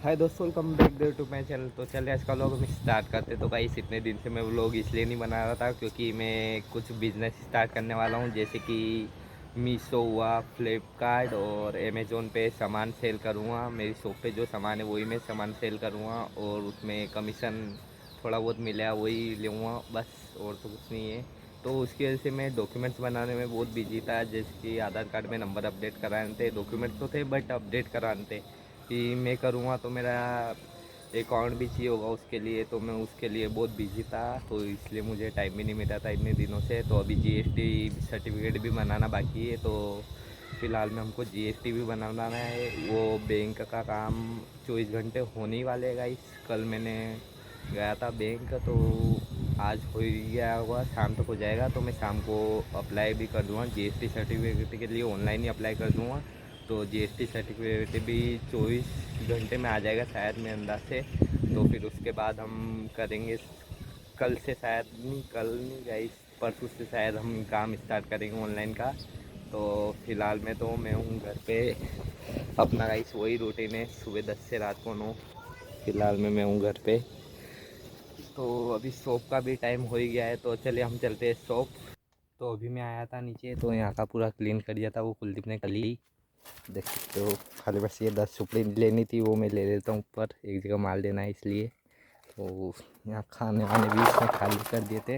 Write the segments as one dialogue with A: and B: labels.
A: हाय दोस्तों, welcome back there to my channel. तो चलिए आज का व्लॉग हम स्टार्ट करते। तो गाइस इतने दिन से मैं व्लॉग इसलिए नहीं बना रहा था क्योंकि मैं कुछ बिज़नेस स्टार्ट करने वाला हूँ, जैसे कि मीशो हुआ, फ्लिपकार्ट और अमेज़ोन पे सामान सेल करूँगा। मेरी शॉप पे जो सामान है वही मैं सामान सेल करूँगा और उसमें कमीशन थोड़ा बहुत मिला वही लूँगा बस, और तो कुछ नहीं है। तो उसकी वजह से मैं डॉक्यूमेंट्स बनाने में बहुत बिजी था, जैसे कि आधार कार्ड में नंबर अपडेट कराने थे। डॉक्यूमेंट्स तो थे बट अपडेट कराने थे कि मैं करूँगा तो मेरा अकाउंट भी चाहिए होगा उसके लिए, तो मैं उसके लिए बहुत बिजी था, तो इसलिए मुझे टाइम भी नहीं मिला था इतने दिनों से। तो अभी जीएसटी सर्टिफिकेट भी बनाना बाकी है, तो फ़िलहाल में हमको जीएसटी भी बनाना है। वो बैंक का काम 24 घंटे होने ही वाले हैं गाइस। कल मैंने गया था बैंक, तो आज हो ही गया होगा, शाम तक हो जाएगा। तो मैं शाम को अप्लाई भी कर दूँगा जीएसटी सर्टिफिकेट के लिए, ऑनलाइन ही अप्लाई कर दूँगा। तो जीएसटी सर्टिफिकेट भी 24 घंटे में आ जाएगा शायद, मेरे अंदाज से। तो फिर उसके बाद हम करेंगे, कल से शायद नहीं, कल नहीं गाइस, परसों से शायद हम काम स्टार्ट करेंगे ऑनलाइन का। तो फ़िलहाल में तो मैं हूँ घर पे, अपना गाइस वही रूटीन है, सुबह 10 से रात को 9। फ़िलहाल में मैं हूँ घर पे। तो अभी शॉप का भी टाइम हो ही गया है, तो चलिए हम चलते हैं शॉप। तो अभी मैं आया था नीचे, तो यहाँ का पूरा क्लीन कर दिया था वो कुलदीप ने कल ही, देख सकते हो। खाली बस ये 10 सुपड़ी लेनी थी, वो मैं ले लेता हूँ ऊपर, एक जगह माल देना है इसलिए। तो यहाँ खाने वाने भी इसने खाली कर दिए थे।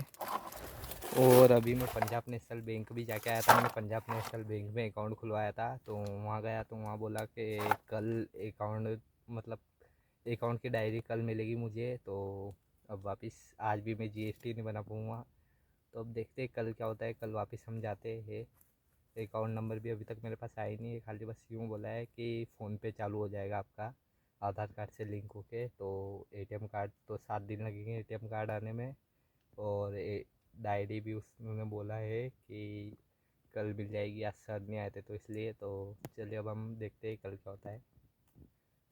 A: और अभी मैं पंजाब नेशनल बैंक भी जाके आया था। मैंने पंजाब नेशनल बैंक में अकाउंट खुलवाया था, तो वहाँ गया तो वहाँ बोला कि कल अकाउंट, मतलब अकाउंट की डायरी कल मिलेगी मुझे। तो अब वापस आज भी मैं जीएसटी नहीं बना पाऊँगा, तो अब देखते हैं कल क्या होता है। कल वापस हम जाते हैं। अकाउंट नंबर भी अभी तक मेरे पास आया नहीं है, खाली बस यूँ बोला है कि फ़ोन पे चालू हो जाएगा आपका आधार कार्ड से लिंक होके। तो एटीएम कार्ड तो 7 दिन लगेंगे एटीएम कार्ड आने में, और डायरी भी उन्होंने बोला है कि कल मिल जाएगी, आज सर नहीं आए थे तो इसलिए। तो चलिए अब हम देखते हैं कल क्या होता है।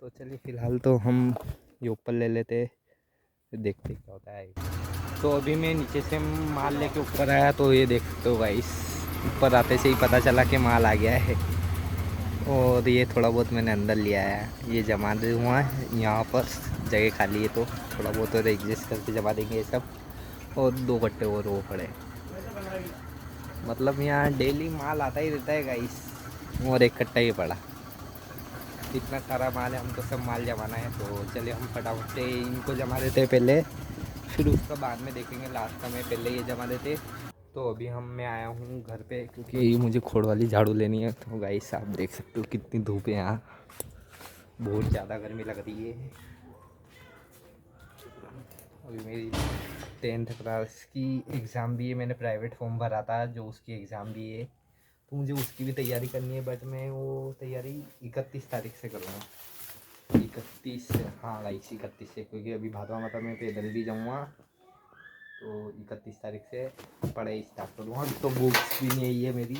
A: तो चलिए फ़िलहाल तो हम ये ऊपर ले लेते, फिर देखते हैं क्या होता है। तो अभी मैं नीचे से माल लेके ऊपर आया, तो ये देख सकते हो गाइस, ऊपर आते से ही पता चला कि माल आ गया है। और ये थोड़ा बहुत मैंने अंदर लिया है, ये जमा दूँगा यहाँ पर, जगह खाली है तो थोड़ा बहुत और एडजस्ट करके जमा देंगे ये सब। और 2 कट्टे और वो पड़े, मतलब यहाँ डेली माल आता ही रहता है गाइस, और एक कट्टा ही पड़ा। इतना सारा माल है, हमको सब माल जमाना है। तो चलिए हम फटाफट से इनको जमा देते हैं पहले, फिर उसका बाद में देखेंगे, लास्ट में पहले ये जमा देते। तो अभी मैं आया हूँ घर पे, क्योंकि मुझे खोड़ वाली झाड़ू लेनी है। तो गाइस आप देख सकते हो कितनी धूप है यहाँ, बहुत ज़्यादा गर्मी लग रही है। अभी मेरी 10th क्लास की एग्ज़ाम भी है, मैंने प्राइवेट फॉर्म भरा था जो उसकी एग्ज़ाम भी है, तो मुझे उसकी भी तैयारी करनी है। बट मैं वो तैयारी 31 तारीख से करूँगा। 31, हाँ गाइस 31 से, क्योंकि अभी भादवा माता में पैदल भी जाऊँगा, तो 31 तारीख से पढ़ाई स्टार्ट करूँगा। तो बुक्स भी नहीं आई है मेरी।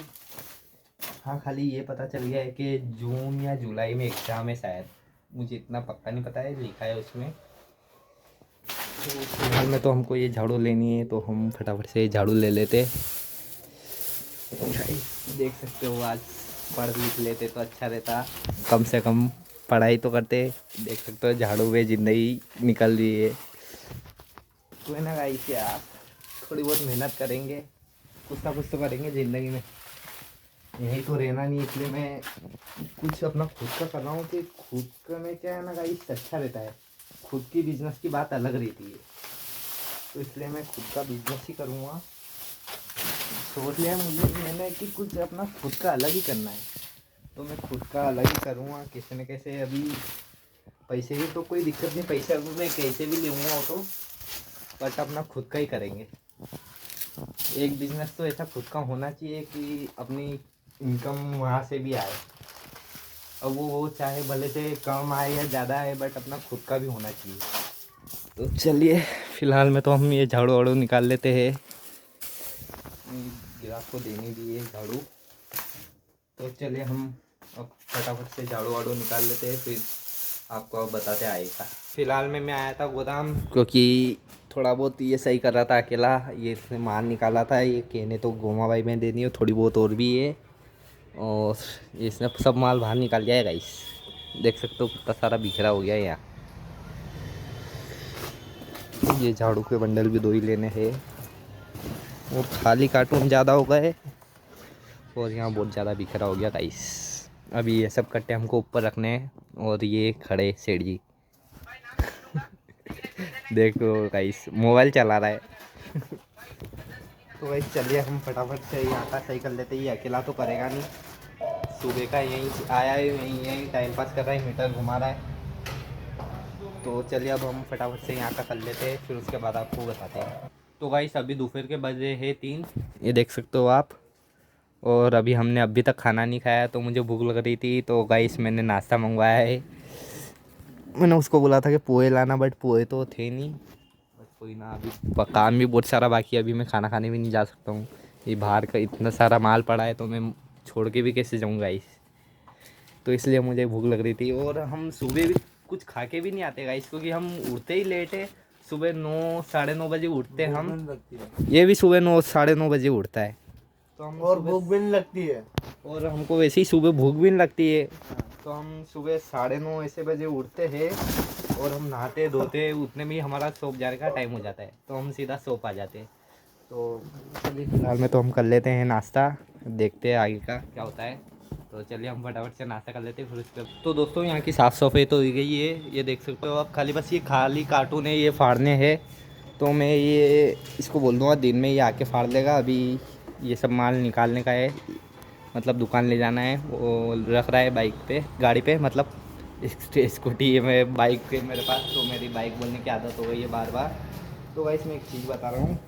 A: हाँ खाली ये पता चल गया है कि जून या जुलाई में एग्ज़ाम है शायद, मुझे इतना पक्का नहीं पता है, लिखा है उसमें। तो फिलहाल में तो हमको ये झाड़ू लेनी है, तो हम फटाफट से झाड़ू ले लेते। देख सकते हो आज पढ़ लिख लेते तो अच्छा रहता, कम से कम पढ़ाई तो करते। देख सकते हो झाड़ू में ज़िंदगी निकल रही है। तो है ना गाइस यार, थोड़ी बहुत मेहनत करेंगे, कुछ ना कुछ तो करेंगे ज़िंदगी में, यही तो रहना नहीं। इसलिए मैं कुछ अपना खुद का कर रहा हूँ कि खुद का में क्या है ना गाइस, अच्छा रहता है। खुद की बिजनेस की बात अलग रहती है, तो इसलिए मैं खुद का बिजनेस ही करूँगा। सोच लिया मैंने कि कुछ अपना खुद का अलग ही करना है, तो मैं खुद का अलग ही करूँगा कैसे न कैसे। अभी पैसे की तो कोई दिक्कत नहीं, पैसा मैं कैसे भी लूँगा वो तो, बट अपना खुद का ही करेंगे। एक बिजनेस तो ऐसा खुद का होना चाहिए कि अपनी इनकम वहाँ से भी आए। अब वो चाहे भले से कम आए या ज़्यादा आए, बट अपना खुद का भी होना चाहिए। तो चलिए फ़िलहाल में तो हम ये झाड़ू वाड़ू निकाल लेते हैं, गिलास को देने दिए झाड़ू। तो चलिए हम अब फटाफट से झाड़ू वाड़ू निकाल लेते हैं, फिर आपको अब बताते आएगा। फ़िलहाल में मैं आया था गोदाम, क्योंकि थोड़ा बहुत ये सही कर रहा था अकेला, ये इसने माल निकाला था। ये कहने तो गोमा भाई में देनी है, थोड़ी बहुत और भी है, और इसने सब माल बाहर निकाल दिया है गाइस। देख सकते हो कितना सारा बिखरा हो गया है यहाँ। ये झाड़ू के बंडल भी 2 ही लेने हैं और खाली कार्टून ज़्यादा हो गए और यहाँ बहुत ज़्यादा बिखरा हो गया गाइस। अभी ये सब कट्टे हमको ऊपर रखने हैं और ये खड़े सेठ जी देखो गाइस मोबाइल चला रहा है तो गाइस चलिए हम फटाफट से यहाँ का सही कर लेते हैं। ये अकेला तो करेगा नहीं, सुबह का यहीं आया है, यहीं टाइम पास कर रहा है, मीटर घुमा रहा है। तो चलिए अब हम फटाफट से यहाँ का कर लेते हैं, फिर उसके बाद आपको बताते हैं। तो गाइस अभी दोपहर के बजे है 3, ये देख सकते हो आप। और हमने अभी तक खाना नहीं खाया तो मुझे भूख लग रही थी, तो गाइस मैंने नाश्ता मंगवाया है। मैंने उसको बोला था कि पोहे लाना, बट पोहे तो थे नहीं। बट कोई ना, अभी काम भी बहुत सारा बाकी है, अभी मैं खाना खाने भी नहीं जा सकता हूँ। ये बाहर का इतना सारा माल पड़ा है तो मैं छोड़ के भी कैसे जाऊँ गाइस। तो इसलिए मुझे भूख लग रही थी और हम सुबह भी कुछ खा के भी नहीं आते गाइस, क्योंकि हम उठते ही लेट है। सुबह 9 साढ़े 9 बजे उठते हैं हम, ये भी सुबह 9 साढ़े 9 बजे उठता है। तो हम
B: और भूख भी नहीं लगती है
A: और हमको वैसे ही सुबह भूख भी नहीं लगती है। तो हम सुबह 9:30 ऐसे बजे उठते हैं और हम नहाते धोते उतने में ही हमारा शॉप जाने का टाइम हो जाता है, तो हम सीधा शॉप आ जाते हैं। तो चलिए फिलहाल में तो हम कर लेते हैं नाश्ता, देखते हैं आगे का क्या होता है। तो चलिए हम फटाफट से नाश्ता कर लेते हैं फिर उसके। तो दोस्तों यहाँ की साफ़ सफाई तो हो गई है, ये देख सकते हो आप। खाली बस ये खाली कार्टून है, ये फाड़ने हैं। तो मैं ये इसको बोल दूँगा दिन में ये आके फाड़ लेगा। अभी ये सब माल निकालने का है, मतलब दुकान ले जाना है। वो रख रहा है बाइक पे, गाड़ी पे, मतलब स्कूटी में, बाइक पे मेरे पास। तो मेरी बाइक बोलने की आदत हो गई है बार बार। तो गाइस मैं एक चीज़ बता रहा हूँ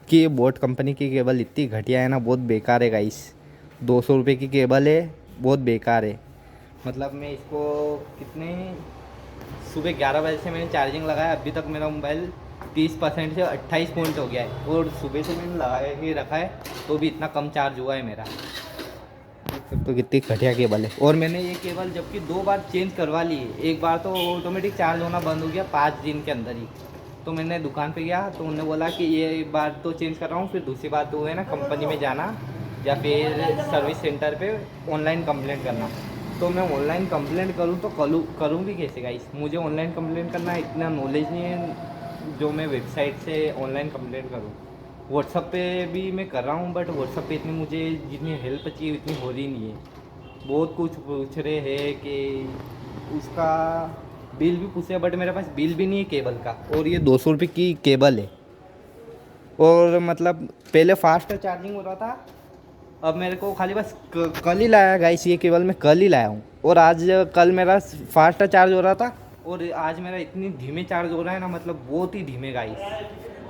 A: कि ये बोट कंपनी की केबल इतनी घटिया है ना, बहुत बेकार है गाइस। 200 रुपये की केबल है, बहुत बेकार है। मतलब मैं इसको कितने सुबह 11 बजे से मैंने चार्जिंग लगाया, अभी तक मेरा मोबाइल 30% से 28 पॉइंट हो गया है। और सुबह से मैंने लगा के रखा है तो भी इतना कम चार्ज हुआ है मेरा। तो कितनी घटिया केबल है। और मैंने ये केबल जबकि 2 बार चेंज करवा ली है। एक बार तो ऑटोमेटिक चार्ज होना बंद हो गया 5 दिन के अंदर ही। तो मैंने दुकान पे गया तो उन्होंने बोला कि ये एक बार तो चेंज कर रहा हूँ, फिर दूसरी बात तो है ना कंपनी में जाना या फिर सर्विस सेंटर पे ऑनलाइन कंप्लेंट करना। तो मैं ऑनलाइन कंप्लेंट करूँ तो करूँ भी कैसे गाइस? मुझे ऑनलाइन कंप्लेंट करना इतना नॉलेज नहीं है जो मैं वेबसाइट से ऑनलाइन कंप्लेंट करूँ। व्हाट्सअप पे भी मैं कर रहा हूँ, बट व्हाट्सअप पे इतनी मुझे जितनी हेल्प चाहिए उतनी हो रही नहीं है। बहुत कुछ पूछ रहे हैं कि उसका बिल भी पूछे, बट मेरे पास बिल भी नहीं है केबल का। और ये 200 रुपये की केबल है। और मतलब पहले फास्ट चार्जिंग हो रहा था, अब मेरे को खाली बस कल ही लाया गाइस, ये केबल मैं कल ही लाया हूँ। और आज कल मेरा फास्ट चार्ज हो रहा था और आज मेरा इतनी धीमे चार्ज हो रहा है ना, मतलब बहुत ही धीमे गाइस।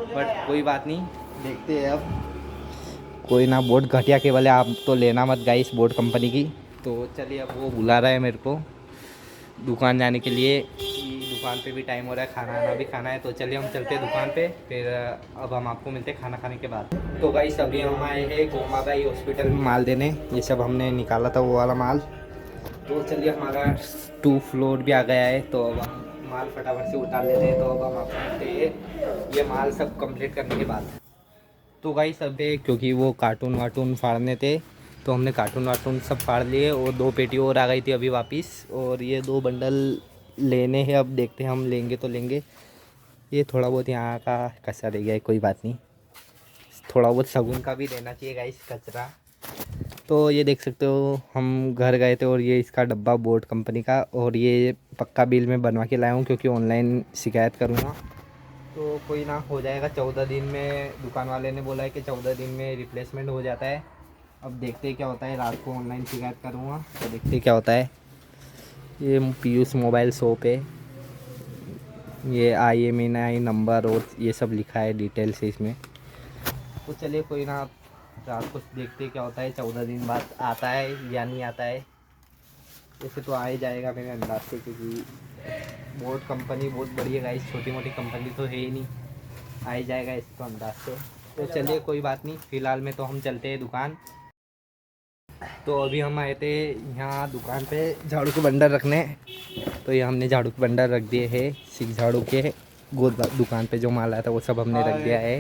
A: बट कोई बात नहीं, देखते हैं अब। कोई ना, बहुत घटिया केबल है, आप तो लेना मत गाइस बोट कंपनी की। तो चलिए अब वो बुला रहा है मेरे को दुकान जाने के लिए। दुकान पे भी टाइम हो रहा है, खाना आना भी खाना है। तो चलिए हम चलते हैं दुकान पे, फिर अब हम आपको मिलते हैं खाना खाने के बाद। तो गाइस अभी हम आए हैं गोमाबाई हॉस्पिटल में माल देने, ये सब हमने निकाला था वो वाला माल। तो चलिए हमारा 2 फ्लोर भी आ गया है, तो अब हम माल फटाफट से उतार लेते हैं। तो अब हम आपको मिलते हैं ये माल सब कंप्लीट करने के बाद। तो गाइस अभी क्योंकि वो कार्टून वार्टून फाड़ने थे तो हमने कार्टून वार्टून सब फाड़ लिए और 2 पेटी और आ गई थी अभी वापस। और ये 2 बंडल लेने हैं, अब देखते हैं हम लेंगे तो लेंगे। ये थोड़ा बहुत यहाँ का कचरा रह गया है, कोई बात नहीं, थोड़ा बहुत साबुन का भी देना चाहिए गाइस कचरा। तो ये देख सकते हो हम घर गए थे और ये इसका डब्बा बोट कंपनी का, और ये पक्का बिल में बनवा के लाया हूँ क्योंकि ऑनलाइन शिकायत करूँगा। तो कोई ना, हो जाएगा 14 दिन में। दुकान वाले ने बोला है कि 14 दिन में रिप्लेसमेंट हो जाता है। अब देखते हैं क्या होता है, रात को ऑनलाइन शिकायत करूँगा तो देखते हैं क्या होता है। ये पीयूष मोबाइल शॉप है, ये IMEI नंबर और ये सब लिखा है डिटेल्स है इसमें। तो चलिए कोई ना, रात को देखते हैं क्या होता है। 14 दिन बाद आता है या नहीं आता है। वैसे तो आ ही जाएगा मेरे अंदाज से, क्योंकि बोट कंपनी बहुत बड़ी है गाइस, छोटी मोटी कंपनी तो है ही नहीं, आ ही जाएगा इस तो अंदाज से। तो चलिए कोई बात नहीं, फ़िलहाल में तो हम चलते हैं दुकान। तो अभी हम आए थे यहाँ दुकान पे झाड़ू के बंडल रखने, तो ये हमने झाड़ू के बंडल रख दिए हैं। सिख झाड़ू के दुकान पे जो माल आया था वो सब हमने रख दिया है।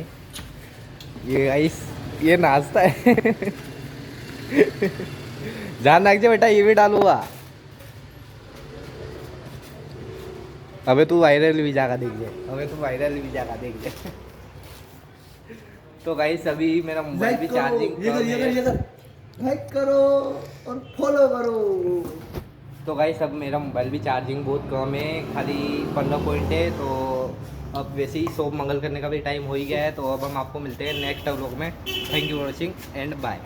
A: ये गाइस ये नाश्ता है ध्यान रखिए बेटा, ये भी डालूंगा। अबे तू वायरल वीजा का देख ले, अबे तू वायरल वीजा का देख ले। तो गाइस अभी मेरा मोबाइल भी चार्जिंग
B: लाइक करो और फॉलो करो।
A: तो गाइस अब मेरा मोबाइल भी चार्जिंग बहुत कम है, खाली 15 पॉइंट है। तो अब वैसे ही शॉप मंगल करने का भी टाइम हो ही गया है। तो अब हम आपको मिलते हैं नेक्स्ट व्लॉग में। Thank you for watching and bye.